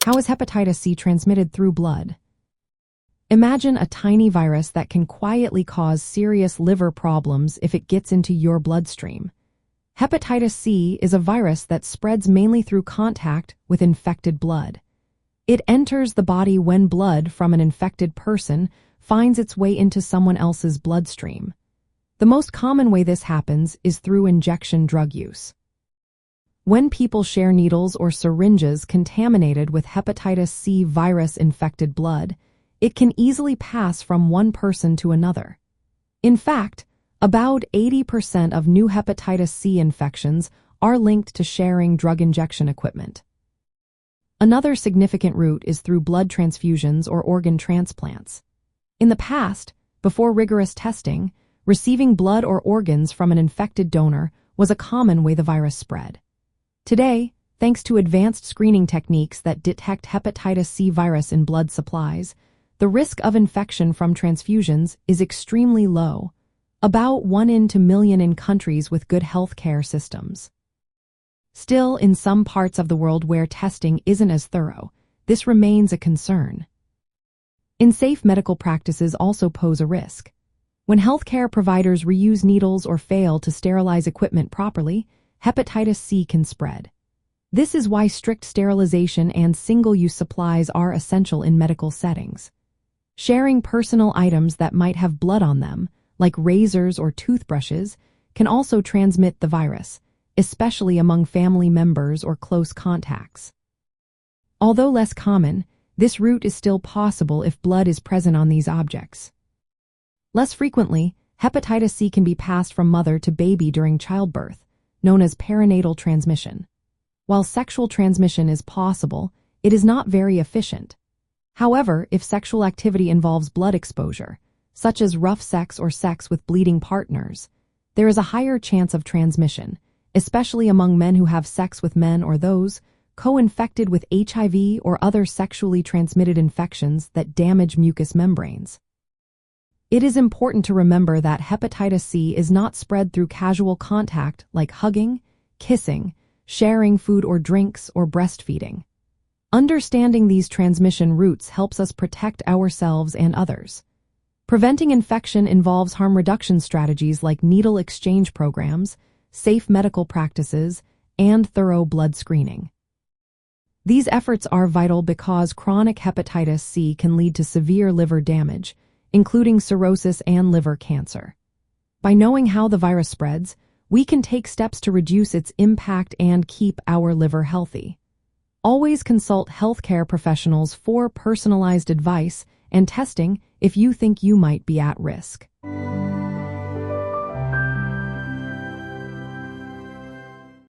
How is hepatitis C transmitted through blood? Imagine a tiny virus that can quietly cause serious liver problems if it gets into your bloodstream. Hepatitis C is a virus that spreads mainly through contact with infected blood. It enters the body when blood from an infected person finds its way into someone else's bloodstream. The most common way this happens is through injection drug use. When people share needles or syringes contaminated with hepatitis C virus-infected blood, it can easily pass from one person to another. In fact, about 80% of new hepatitis C infections are linked to sharing drug injection equipment. Another significant route is through blood transfusions or organ transplants. In the past, before rigorous testing, receiving blood or organs from an infected donor was a common way the virus spread. Today, thanks to advanced screening techniques that detect hepatitis C virus in blood supplies, the risk of infection from transfusions is extremely low, about 1 in 2 million in countries with good healthcare systems. Still, in some parts of the world where testing isn't as thorough, this remains a concern. Unsafe medical practices also pose a risk. When healthcare providers reuse needles or fail to sterilize equipment properly, hepatitis C can spread. This is why strict sterilization and single-use supplies are essential in medical settings. Sharing personal items that might have blood on them, like razors or toothbrushes, can also transmit the virus, especially among family members or close contacts. Although less common, this route is still possible if blood is present on these objects. Less frequently, hepatitis C can be passed from mother to baby during childbirth, known as perinatal transmission. While sexual transmission is possible, it is not very efficient. However, if sexual activity involves blood exposure, such as rough sex or sex with bleeding partners, there is a higher chance of transmission, especially among men who have sex with men or those co-infected with HIV or other sexually transmitted infections that damage mucous membranes. It is important to remember that hepatitis C is not spread through casual contact like hugging, kissing, sharing food or drinks, or breastfeeding. Understanding these transmission routes helps us protect ourselves and others. Preventing infection involves harm reduction strategies like needle exchange programs, safe medical practices, and thorough blood screening. These efforts are vital because chronic hepatitis C can lead to severe liver damage, including cirrhosis and liver cancer. By knowing how the virus spreads, we can take steps to reduce its impact and keep our liver healthy. Always consult healthcare professionals for personalized advice and testing if you think you might be at risk.